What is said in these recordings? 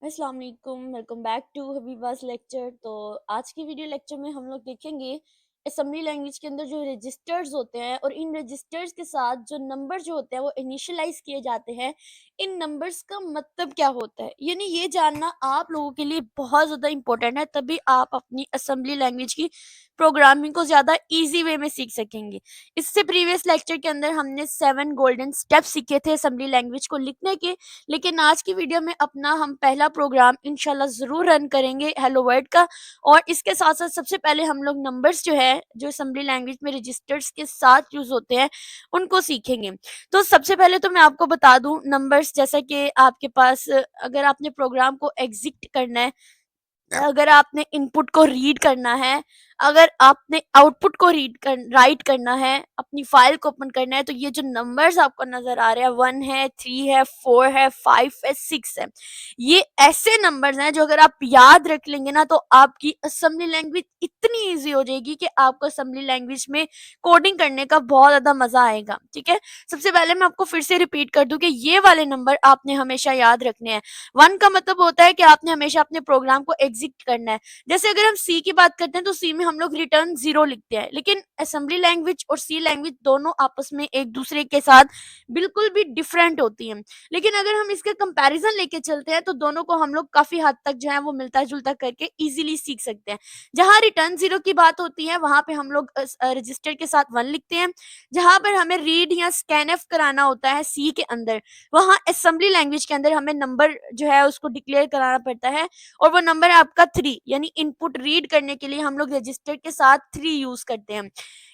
अस्सलाम वालेकुम, welcome back to हबीबास lecture. तो आज की वीडियो लेक्चर में हम लोग देखेंगे असेंबली लैंग्वेज के अंदर जो रजिस्टर्स होते हैं और इन रजिस्टर्स के साथ जो नंबर जो होते हैं वो इनिशियलाइज किए जाते हैं। इन नंबर्स का मतलब क्या होता है, यानी ये जानना आप लोगों के लिए बहुत ज़्यादा इंपॉर्टेंट है, तभी आप अपनी असेंबली लैंग्वेज की प्रोग्रामिंग को ज़्यादा ईजी वे में सीख सकेंगे। इससे प्रीवियस लेक्चर के अंदर हमने 7 गोल्डन स्टेप्स सीखे थे असेंबली लैंग्वेज को लिखने के, लेकिन आज की वीडियो में अपना हम पहला प्रोग्राम इंशाल्लाह ज़रूर रन करेंगे हेलो वर्ल्ड का। और इसके साथ-साथ सबसे पहले हम लोग नंबर्स जो है, जो असेंबली लैंग्वेज में रजिस्टर्स के साथ यूज़ होते हैं, उनको सीखेंगे। तो सबसे पहले तो मैं आपको बता दूँ नंबर्स, जैसा कि आपके पास अगर आपने प्रोग्राम को एग्ज़िक्यूट करना है, अगर आपने इनपुट को रीड करना है, अगर आपने आउटपुट को राइट करना है, अपनी फाइल को ओपन करना है, तो ये जो नंबर्स आपको नजर आ रहे हैं 1 है, 3 है, 4 है, 5 है, 6 है, ये ऐसे नंबर्स हैं जो अगर आप याद रख लेंगे ना, तो आपकी असेंबली लैंग्वेज इतनी इजी हो जाएगी कि आपको असेंबली लैंग्वेज में कोडिंग करने का बहुत ज्यादा मजा आएगा। ठीक है, सबसे पहले मैं आपको फिर से रिपीट कर दूं कि ये वाले नंबर आपने हमेशा याद रखने हैं। 1 का मतलब होता है कि आपने हमेशा अपने प्रोग्राम को एग्जिट करना है। जैसे अगर हम सी की बात करते हैं तो सी में हम लोग रिटर्न 0 लिखते हैं, लेकिन असेंबली लैंग्वेज और सी लैंग्वेज दोनों आपस में एक दूसरे के साथ बिल्कुल भी डिफरेंट होती हैं। लेकिन अगर हम इसके कंपैरिजन लेके चलते हैं तो दोनों को हम लोग काफी हद तक जो है वो मिलता जुलता करके इजीली सीख सकते हैं। जहां रिटर्न 0 की बात होती है वहां पे हम लोग रजिस्टर के साथ 1 लिखते हैं। जहां पर हमें रीड या स्कैनएफ कराना होता है सी के अंदर, वहाँ असेंबली लैंग्वेज के अंदर हमें नंबर जो है उसको डिक्लेयर कराना पड़ता है, और वो नंबर है आपका 3, यानी इनपुट रीड करने के लिए हम लोग रजिस्टर के साथ 3 यूज करते हैं।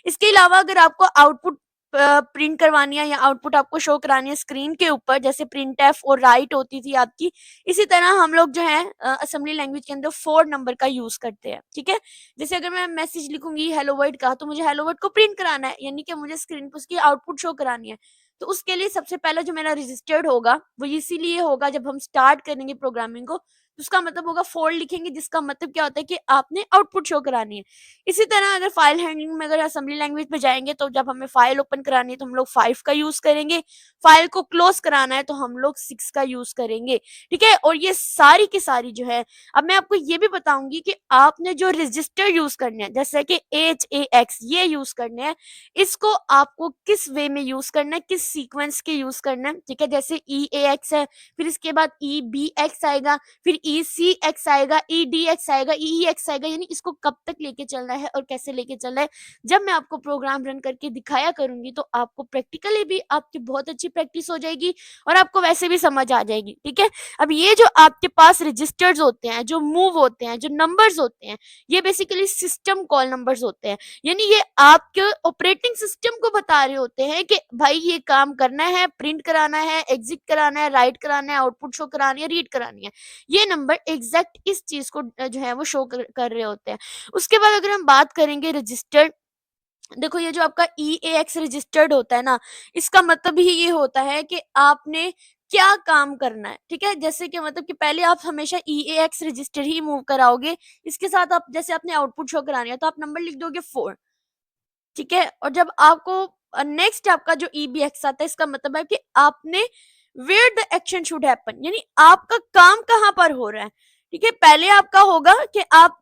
इसके अलावा अगर आपको आउटपुट प्रिंट करवानी है या आउटपुट आपको शो करानी है स्क्रीन के ऊपर, जैसे प्रिंट एफ और राइट होती थी आपकी, इसी तरह हम लोग जो है असेंबली लैंग्वेज के अंदर 4 नंबर का यूज करते हैं। ठीक है, जैसे अगर मैं मैसेज लिखूंगी हेलो वर्ल्ड का, तो मुझे हेलो वर्ल्ड को प्रिंट कराना है, यानी कि मुझे स्क्रीन पर उसकी आउटपुट शो करानी है। तो उसके लिए सबसे पहले जो मेरा रजिस्टर्ड होगा वो इसीलिए होगा, जब हम स्टार्ट करेंगे प्रोग्रामिंग को तो उसका मतलब होगा 4 लिखेंगे, जिसका मतलब क्या होता है कि आपने आउटपुट शो करानी है। इसी तरह अगर फाइल हैंडलिंग में अगर असेंबली लैंग्वेज में जाएंगे तो जब हमें फाइल ओपन करानी है तो हम लोग 5 का यूज करेंगे, फाइल को क्लोज कराना है तो हम लोग 6 का यूज करेंगे। ठीक है, और ये सारी की सारी जो है, अब मैं आपको ये भी बताऊंगी कि आपने जो रजिस्टर यूज करने हैं, जैसे कि HAX ये यूज करने हैं, इसको आपको किस वे में यूज करना है, किस सीक्वेंस के यूज करना है। ठीक है, जैसे EAX है, फिर इसके बाद EBX आएगा, फिर ECX आएगा, EDX आएगा, EEX आएगा, यानी इसको कब तक लेके चलना है और कैसे लेके चलना है, जब मैं आपको प्रोग्राम रन करके दिखाया करूंगी तो आपको प्रैक्टिकली भी आपकी बहुत अच्छी प्रैक्टिस हो जाएगी और आपको वैसे भी समझ आ जाएगी। ठीक है, अब ये जो आपके पास रजिस्टर्स होते हैं, जो मूव होते हैं, जो नंबर्स होते हैं, ये बेसिकली सिस्टम कॉल नंबर्स होते हैं, यानी ये आपके ऑपरेटिंग सिस्टम को बता रहे होते हैं कि भाई ये काम करना है, प्रिंट कराना है, एग्जिट कराना है, राइट कराना है, आउटपुट शो करानी है, रीड करानी है। ये नंबर एग्जैक्ट इस चीज को जो है वो शो कर रहे होते हैं। उसके बाद अगर हम बात करेंगे रजिस्टर्ड, देखो ये जो आपका EAX रजिस्टर्ड होता है ना, इसका मतलब ही ये होता है कि आपने क्या काम करना है। ठीक है, जैसे कि मतलब कि पहले आप हमेशा EAX रजिस्टर ही मूव कराओगे, इसके साथ आप जैसे आपने आउटपुट शो करानी है तो आप नंबर लिख दोगे 4। ठीक है, और जब आपको नेक्स्ट आपका जो EBX आता है, इसका मतलब है कि आपने where the action should happen, यानी आपका काम कहाँ पर हो रहा है। ठीक है, पहले आपका होगा कि आप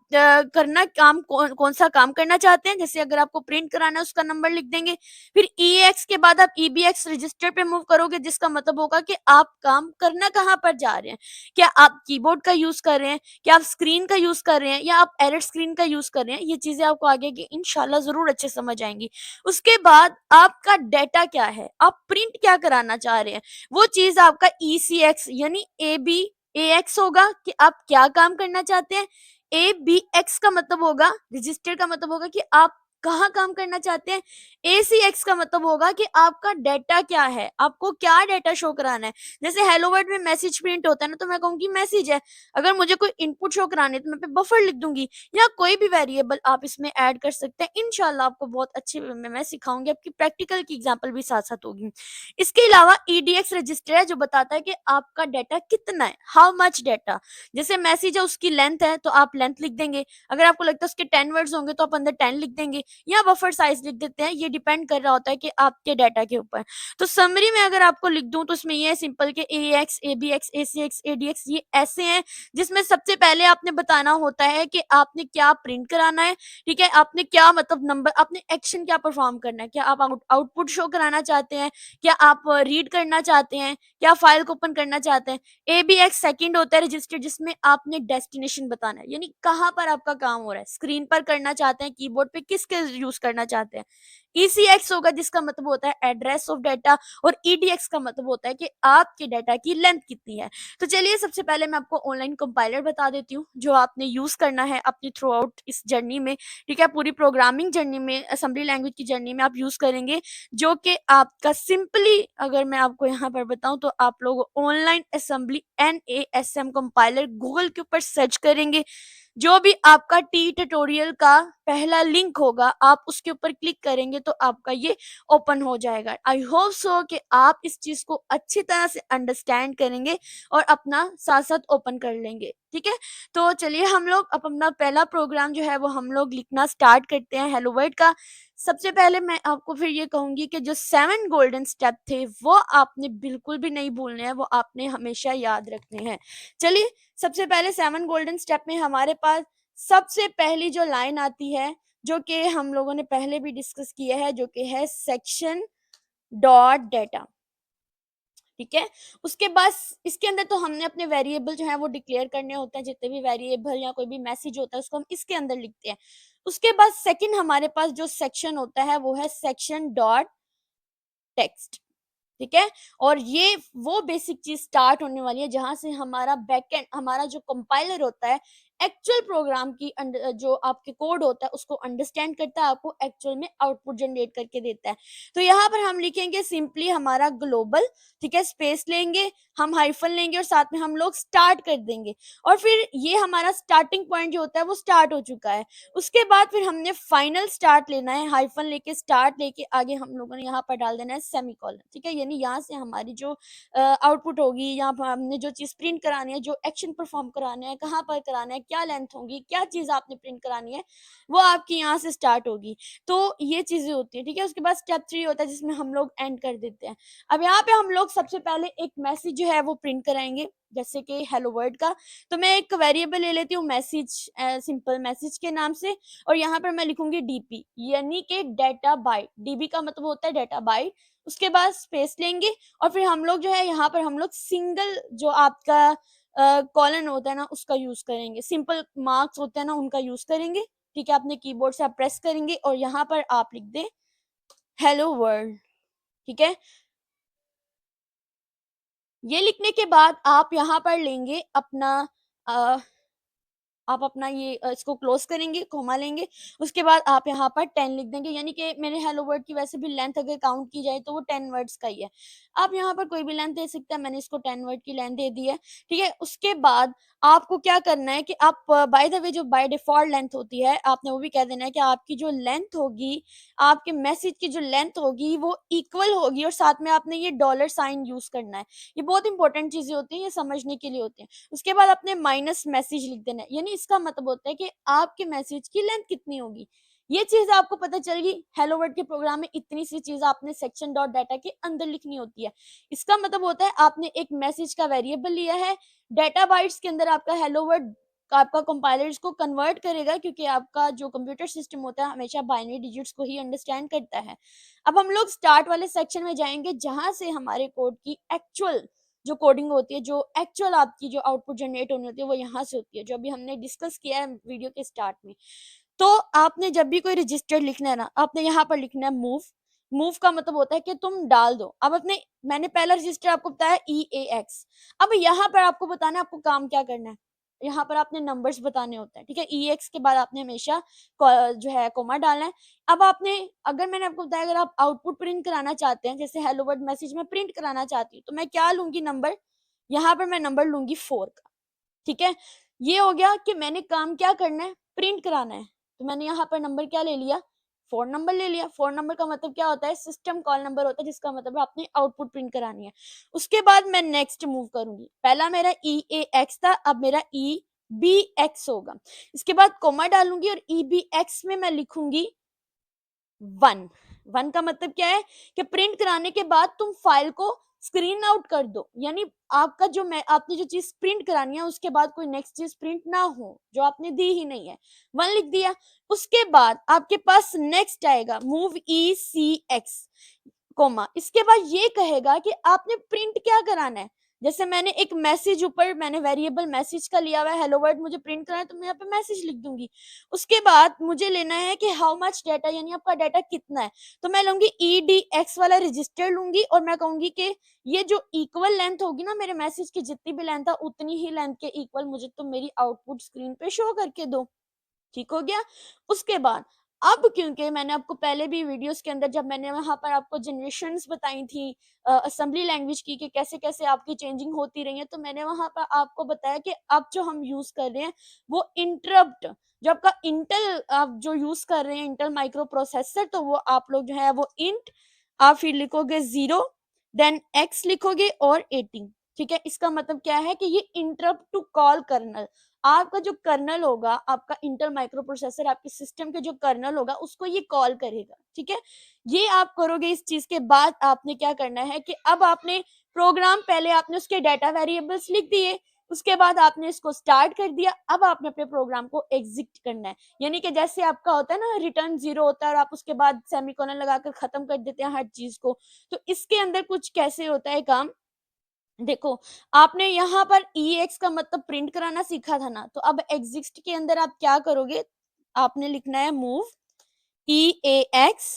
करना काम कौन सा काम करना चाहते हैं, जैसे अगर आपको प्रिंट कराना है उसका नंबर लिख देंगे। फिर EX के बाद आप EBX रजिस्टर पे मूव करोगे, जिसका मतलब होगा कि आप काम करना कहाँ पर जा रहे हैं। क्या आप कीबोर्ड का यूज कर रहे हैं, क्या आप स्क्रीन का यूज कर रहे हैं, या आप एरर स्क्रीन का यूज कर रहे हैं, ये चीजें आपको आगे की इंशाल्लाह जरूर अच्छे समझ आएंगी। उसके बाद आपका डेटा क्या है, आप प्रिंट क्या कराना चाह रहे हैं, वो चीज आपका ECX यानी ABAX होगा कि आप क्या काम करना चाहते हैं। ABX का मतलब होगा, रजिस्टर का मतलब होगा कि आप कहाँ काम करना चाहते हैं। ACX का मतलब होगा कि आपका डेटा क्या है, आपको क्या डेटा शो कराना है। जैसे हेलो वर्ल्ड में मैसेज प्रिंट होता है ना, तो मैं कहूंगी मैसेज है। अगर मुझे कोई इनपुट शो करानी है तो मैं पे बफर लिख दूंगी, या कोई भी वेरिएबल आप इसमें ऐड कर सकते हैं। इंशाल्लाह आपको बहुत अच्छे वे में मैं सिखाऊंगी, आपकी प्रैक्टिकल की एग्जांपल भी साथ साथ होगी। इसके अलावा EDX रजिस्टर है जो बताता है कि आपका डेटा कितना है, हाउ मच डेटा। जैसे मैसेज है उसकी लेंथ है तो आप लेंथ लिख देंगे, अगर आपको लगता है उसके 10 वर्ड्स होंगे तो आप अंदर 10 लिख देंगे। या बफर साइज लिख देते हैं, ये डिपेंड कर रहा होता है कि आपके डाटा के ऊपर। तो समरी में अगर आपको लिख दूं तो इसमें ये है सिंपल के AX, ABX, ACX, ADX ये ऐसे हैं जिसमें सबसे पहले आपने बताना होता है कि आपने क्या प्रिंट कराना है, ठीक है, आपने क्या मतलब नंबर, आपने एक्शन क्या परफॉर्म करना है, क्या आप आउटपुट शो कराना चाहते हैं, क्या आप रीड करना चाहते हैं, क्या फाइल को ओपन करना चाहते हैं। ABX सेकंड होता है रजिस्टर, जिसमें आपने डेस्टिनेशन बताना है, यानी कहाँ पर आपका काम हो रहा है, स्क्रीन पर करना चाहते हैं, कीबोर्ड पे किसके यूज करना चाहते हैं। ECX होगा जिसका मतलब होता है एड्रेस ऑफ डाटा, और EDX का मतलब होता है कि आपके डाटा की लेंथ कितनी है। तो चलिए सबसे पहले मैं आपको ऑनलाइन कंपाइलर बता देती हूँ जो आपने यूज करना है अपनी थ्रू आउट इस जर्नी में, ठीक है, पूरी प्रोग्रामिंग जर्नी में, असेंबली लैंग्वेज की जर्नी में आप यूज करेंगे, जो कि आपका सिंपली अगर मैं आपको यहाँ पर बताऊं तो आप लोग online assembly NASM compiler Google के ऊपर सर्च करेंगे, जो भी आपका टी ट्यूटोरियल का पहला लिंक होगा आप उसके ऊपर क्लिक करेंगे तो आपका ये ओपन हो जाएगा। आई होप सो कि आप इस चीज को अच्छी तरह से अंडरस्टैंड करेंगे और अपना साथ साथ ओपन कर लेंगे, ठीक है। तो चलिए हम लोग अब अपना पहला प्रोग्राम जो है वो हम लोग लिखना स्टार्ट करते हैं हेलो वर्ल्ड का। सबसे पहले मैं आपको फिर ये कहूंगी कि जो 7 गोल्डन स्टेप थे वो आपने बिल्कुल भी नहीं भूलने हैं, वो आपने हमेशा याद रखने हैं। चलिए सबसे पहले 7 गोल्डन स्टेप में हमारे पास सबसे पहली जो लाइन आती है, जो कि हम लोगों ने पहले भी डिस्कस किया है, जो कि है सेक्शन डॉट डेटा, ठीक है। उसके बाद इसके अंदर तो हमने अपने वेरिएबल जो है वो डिक्लेयर करने होते हैं, जितने भी वेरिएबल या कोई भी मैसेज होता है उसको हम इसके अंदर लिखते हैं। उसके बाद सेकंड हमारे पास जो सेक्शन होता है वो है सेक्शन डॉट टेक्स्ट, ठीक है। और ये वो बेसिक चीज स्टार्ट होने वाली है जहां से हमारा बैकएंड, हमारा जो कंपाइलर होता है एक्चुअल प्रोग्राम की जो आपके कोड होता है उसको अंडरस्टैंड करता है, आपको एक्चुअल में आउटपुट जनरेट करके देता है। तो यहाँ पर हम लिखेंगे सिंपली हमारा ग्लोबल, ठीक है, स्पेस लेंगे, हम हाइफन लेंगे और साथ में हम लोग स्टार्ट कर देंगे, और फिर ये हमारा स्टार्टिंग पॉइंट जो होता है वो स्टार्ट हो चुका है। उसके बाद फिर हमने फाइनल स्टार्ट लेना है, हाइफन लेके स्टार्ट लेके आगे हम लोगों ने यहाँ पर डाल देना है सेमीकोलन, ठीक है, यानी यहाँ से हमारी जो आउटपुट होगी, यहाँ पर हमने जो चीज प्रिंट करानी है, जो एक्शन परफॉर्म कराना है, कहाँ पर कराना है, क्या लेंथ होगी, क्या चीज आपने प्रिंट करानी है, वो आपकी यहाँ से स्टार्ट होगी। तो ये चीजें होती है, ठीक है। उसके बाद स्टेप 3 होता है जिसमें हम लोग एंड कर देते हैं। अब यहाँ पे हम लोग सबसे पहले एक मैसेज जो है वो प्रिंट कराएंगे, जैसे कि हेलो वर्ल्ड का। तो मैं एक वेरिएबल ले लेती हूँ मैसेज, सिंपल मैसेज के नाम से, और यहाँ पर मैं लिखूंगी DP, यानी कि डेटा बाइट, DB का मतलब होता है डेटा बाइट। उसके बाद स्पेस लेंगे और फिर हम लोग जो है यहाँ पर हम लोग सिंगल जो आपका कॉलन होता है ना उसका यूज करेंगे, सिंपल मार्क्स होते हैं ना उनका यूज करेंगे, ठीक है। अपने कीबोर्ड से आप प्रेस करेंगे और यहाँ पर आप लिख दें हेलो वर्ल्ड, ठीक है। ये लिखने के बाद आप यहाँ पर लेंगे अपना आप अपना ये इसको क्लोज करेंगे, कोमा लेंगे, उसके बाद आप यहाँ पर 10 लिख देंगे, यानी कि मेरे हेलो वर्ड की वैसे भी लेंथ अगर काउंट की जाए तो वो 10 वर्ड्स का ही है। आप यहाँ पर कोई भी लेंथ दे सकते हैं, मैंने इसको 10 वर्ड की लेंथ दे दी है, ठीक है। उसके बाद आपको क्या करना है कि आप बाय द वे जो बाय डिफॉल्ट लेंथ होती है आपने वो भी कह देना है कि आपकी जो लेंथ होगी, आपके मैसेज की जो लेंथ होगी वो इक्वल होगी, और साथ में आपने ये डॉलर साइन यूज करना है। ये बहुत इंपॉर्टेंट चीजें होती हैं, ये समझने के लिए होती हैं। उसके बाद अपने माइनस मैसेज लिख देना है, यानी इसका मतलब होता है कि आपके मैसेज की लेंथ कितनी होगी। ये चीज आपको पता चल गई, हेलो वर्ल्ड के प्रोग्राम में इतनी सी चीज आपने सेक्शन डॉट डाटा के अंदर लिखनी होती है। इसका मतलब होता है आपने एक मैसेज का वेरिएबल लिया है, डाटा बाइट्स के अंदर आपका हेलो वर्ल्ड आपका कंपाइलर इसको कन्वर्ट करेगा, क्योंकि आपका जो कंप्यूटर सिस्टम होता है हमेशा बाइनरी डिजिट्स को ही अंडरस्टैंड करता है। अब हम लोग स्टार्ट वाले सेक्शन में जाएंगे जहां से हमारे कोड की एक्चुअल जो कोडिंग होती है, जो एक्चुअल आपकी जो आउटपुट जनरेट होनी होती है वो यहाँ से होती है, जो अभी हमने डिस्कस किया है वीडियो के स्टार्ट में। तो आपने जब भी कोई रजिस्टर लिखना है ना, आपने यहाँ पर लिखना है मूव। मूव का मतलब होता है कि तुम डाल दो। अब अपने मैंने पहला रजिस्टर आपको बताया EAX। अब यहाँ पर आपको बताना है आपको काम क्या करना है। यहाँ पर आपने नंबर्स बताने होते हैं, ठीक है। EAX के बाद आपने हमेशा जो है कोमा डालना है। अब आपने, अगर मैंने आपको बताया अगर आप आउटपुट प्रिंट कराना चाहते हैं, जैसे हेलो वर्ल्ड मैसेज में प्रिंट कराना चाहती हूँ, तो मैं क्या लूंगी नंबर, यहाँ पर मैं नंबर लूंगी 4 का, ठीक है। ये हो गया कि मैंने काम क्या करना है, प्रिंट कराना है, तो मैंने यहाँ पर नंबर क्या ले लिया, 4 नंबर ले लिया। 4 नंबर का मतलब क्या होता है, सिस्टम कॉल नंबर होता है, जिसका मतलब आपने आउटपुट प्रिंट करानी है। उसके बाद मैं नेक्स्ट मूव करूंगी, पहला मेरा EAX था, अब मेरा EBX होगा। इसके बाद कोमा डालूंगी और EBX में मैं लिखूंगी वन। वन का मतलब क्या है कि प्रिंट कराने के बाद तुम फाइल को स्क्रीन आउट कर दो, यानी आपका जो मैं आपने जो चीज प्रिंट करानी है उसके बाद कोई नेक्स्ट चीज प्रिंट ना हो जो आपने दी ही नहीं है। वन लिख दिया। उसके बाद आपके पास नेक्स्ट आएगा मूव ई सी एक्स कोमा, इसके बाद ये कहेगा कि आपने प्रिंट क्या कराना है। जैसे मैंने एक मैसेज ऊपर मैंने वेरिएबल मैसेज का लिया हुआ है, हेलो वर्ल्ड मुझे प्रिंट कराना है तो मैं यहाँ पे मैसेज लिख दूंगी। उसके बाद मुझे लेना है कि हाउ मच डाटा, यानी आपका डाटा कितना है, तो मैं लूंगी EDX वाला रजिस्टर लूंगी और मैं कहूंगी कि ये जो इक्वल लेंथ होगी ना मेरे मैसेज की, जितनी भी लेंथ है उतनी ही लेंथ के इक्वल मुझे तो मेरी आउटपुट स्क्रीन पे शो करके दो। ठीक हो गया। उसके बाद अब क्योंकि मैंने आपको पहले भी वीडियोस के अंदर जब मैंने वहां पर आपको जनरेशन्स बताई थी असेंबली लैंग्वेज की कि कैसे कैसे आपकी चेंजिंग होती रही है, तो मैंने वहां पर आपको बताया कि अब जो हम यूज कर रहे हैं वो इंटरप्ट, जो आपका इंटेल आप जो यूज कर रहे हैं इंटेल माइक्रो प्रोसेसर, तो वो आप लोग जो है वो इंट आप फिर लिखोगे 0 देन x लिखोगे और 18। ठीक है, इसका मतलब क्या है कि ये इंटरप्ट टू कॉल कर्नल, आपका जो कर्नल होगा आपका इंटेल माइक्रो प्रोसेसर आपके सिस्टम के जो कर्नल होगा उसको ये कॉल करेगा। ठीक है, ये आप करोगे। इस चीज के बाद आपने क्या करना है कि अब आपने प्रोग्राम, पहले आपने उसके डाटा वेरिएबल्स लिख दिए, उसके बाद आपने इसको स्टार्ट कर दिया, अब आपने अपने प्रोग्राम को एग्जिट करना है। यानी कि जैसे आपका होता है ना रिटर्न 0 होता है और आप उसके बाद सेमीकोलन लगाकर खत्म कर देते हैं हर चीज को, तो इसके अंदर कुछ कैसे होता है काम। देखो, आपने यहाँ पर EX का मतलब प्रिंट कराना सीखा था ना, तो अब एग्जिस्ट के अंदर आप क्या करोगे, आपने लिखना है मूव EAX,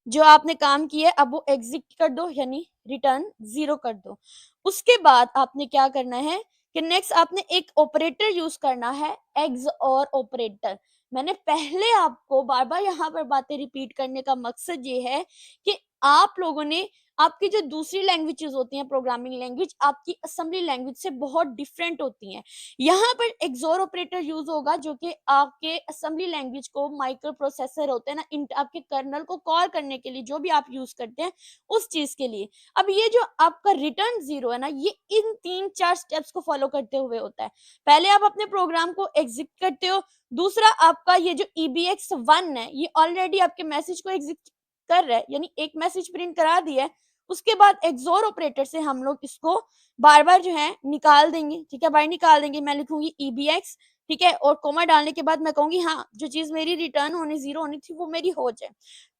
जो आपने काम किया है अब वो एग्जिट कर दो, यानी रिटर्न 0 कर दो। उसके बाद आपने क्या करना है कि नेक्स्ट आपने एक ऑपरेटर यूज करना है, एक्स और ऑपरेटर। मैंने पहले आपको बार बार यहाँ पर बातें रिपीट करने का मकसद ये है कि आप लोगों ने आपकी जो दूसरी लैंग्वेजेस होती हैं प्रोग्रामिंग लैंग्वेज आपकी असेंबली लैंग्वेज से बहुत डिफरेंट होती हैं। यहाँ पर एक्सोर ऑपरेटर यूज होगा जो कि आपके असेंबली लैंग्वेज को माइक्रो प्रोसेसर होते हैं ना आपके कर्नल को कॉल करने के लिए जो भी आप यूज करते हैं उस चीज के लिए। अब ये जो आपका रिटर्न 0 है ना, ये इन 3-4 स्टेप्स को फॉलो करते हुए होता है। पहले आप अपने प्रोग्राम को एग्जिट करते हो, दूसरा आपका ये जो EBX1 है ये ऑलरेडी आपके मैसेज को एग्जिट कर रहा है, यानी एक मैसेज प्रिंट करा दिया है। उसके बाद एक्सोर ऑपरेटर से हम लोग इसको बार बार जो है निकाल देंगे। ठीक है, बाहर निकाल देंगे, मैं लिखूंगी EBX, ठीक है, और कोमा डालने के बाद मैं कहूंगी हाँ जो चीज मेरी रिटर्न होनी 0 होनी थी वो मेरी हो जाए।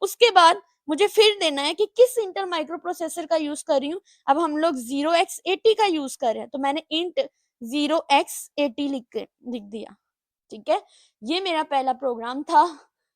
उसके बाद मुझे फिर देना है कि किस इंटेल माइक्रो प्रोसेसर का यूज कर रही हूँ। अब हम लोग 0x80 का यूज कर रहे हैं, तो मैंने इंट 0x80 लिख दिया। ठीक है, ये मेरा पहला प्रोग्राम था।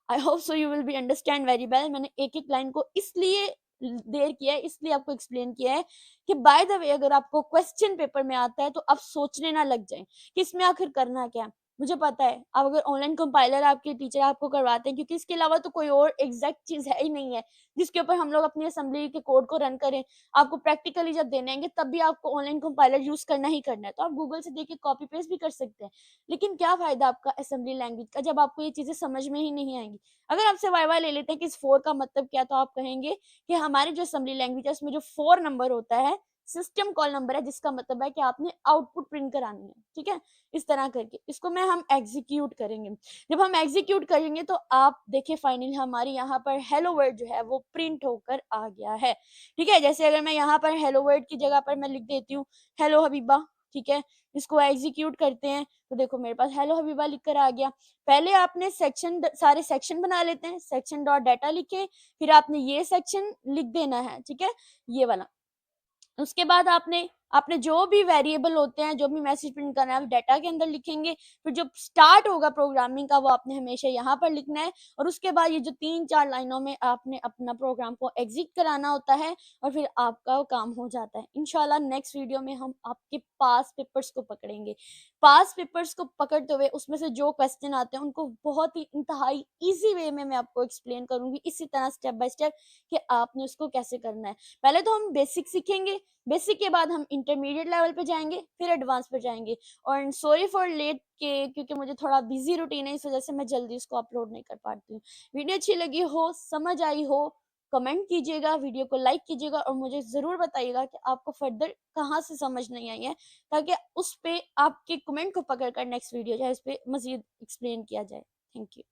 I hope so you will be understand very well. मैंने एक एक लाइन को इसलिए देर किया है, इसलिए आपको एक्सप्लेन किया है कि बाय द वे अगर आपको क्वेश्चन पेपर में आता है तो आप सोचने ना लग जाएं कि इसमें आखिर करना क्या है। मुझे पता है अब अगर ऑनलाइन कंपाइलर आपके टीचर आपको करवाते हैं, क्योंकि इसके अलावा तो कोई और एग्जैक्ट चीज है ही नहीं है जिसके ऊपर हम लोग अपनी असेंबली के कोड को रन करें। आपको प्रैक्टिकली जब देने आएंगे तब भी आपको ऑनलाइन कंपाइलर यूज करना ही करना है, तो आप गूगल से देख के कॉपी पेस्ट भी कर सकते हैं। लेकिन क्या फायदा आपका असेंबली लैंग्वेज का जब आपको ये चीजें समझ में ही नहीं आएंगी। अगर आपसे वाई ले लेते हैं कि इस 4 का मतलब क्या, तो आप कहेंगे कि हमारी जो असेंबली लैंग्वेज है उसमें जो 4 नंबर होता है सिस्टम कॉल नंबर है, जिसका मतलब है कि आपने आउटपुट प्रिंट करानी है। ठीक है, इस तरह करके इसको मैं हम एग्जीक्यूट करेंगे। जब हम एग्जीक्यूट करेंगे तो आप देखिए फाइनली हमारी यहाँ पर हेलो वर्ड जो है वो प्रिंट होकर आ गया है। ठीक है, जैसे अगर मैं यहाँ पर हेलो वर्ड की जगह पर मैं लिख देती हूँ हेलो हबीबा, ठीक है, इसको एग्जीक्यूट करते हैं तो देखो मेरे पास हेलो हबीबा लिख कर आ गया। पहले आपने सेक्शन सारे सेक्शन बना लेते हैं, सेक्शन डॉट डाटा लिखे, फिर आपने ये सेक्शन लिख देना है। ठीक है, ये वाला। उसके बाद आपने आपने जो भी वेरिएबल होते हैं, जो भी मैसेज प्रिंट करना है डाटा के अंदर लिखेंगे। फिर जो स्टार्ट होगा प्रोग्रामिंग का वो आपने हमेशा यहाँ पर लिखना है, और उसके बाद ये जो 3-4 लाइनों में आपने अपना प्रोग्राम को एग्जिट कराना होता है और फिर आपका काम हो जाता है। इंशाल्लाह नेक्स्ट वीडियो में हम आपके पास पेपर्स को पकड़ेंगे। पास पेपर्स को पकड़ते हुए उसमें से जो क्वेश्चन आते हैं उनको बहुत ही इंतहाई ईजी वे में मैं आपको एक्सप्लेन करूंगी, इसी तरह स्टेप बाय स्टेप कि आपने उसको कैसे करना है। पहले तो हम बेसिक सीखेंगे, बेसिक के बाद हम इंटरमीडिएट लेवल पे जाएंगे, फिर एडवांस पे जाएंगे। और सॉरी फॉर लेट के, क्योंकि मुझे थोड़ा बिजी रूटीन है इस वजह से मैं जल्दी इसको अपलोड नहीं कर पाती हूँ। वीडियो अच्छी लगी हो, समझ आई हो, कमेंट कीजिएगा, वीडियो को लाइक कीजिएगा और मुझे ज़रूर बताइएगा कि आपको फर्दर कहाँ से समझ नहीं आई है, ताकि उस पे आपके कमेंट को पकड़ कर नेक्स्ट वीडियो जो है इस पे मज़ीद एक्सप्लेन किया जाए। Thank you.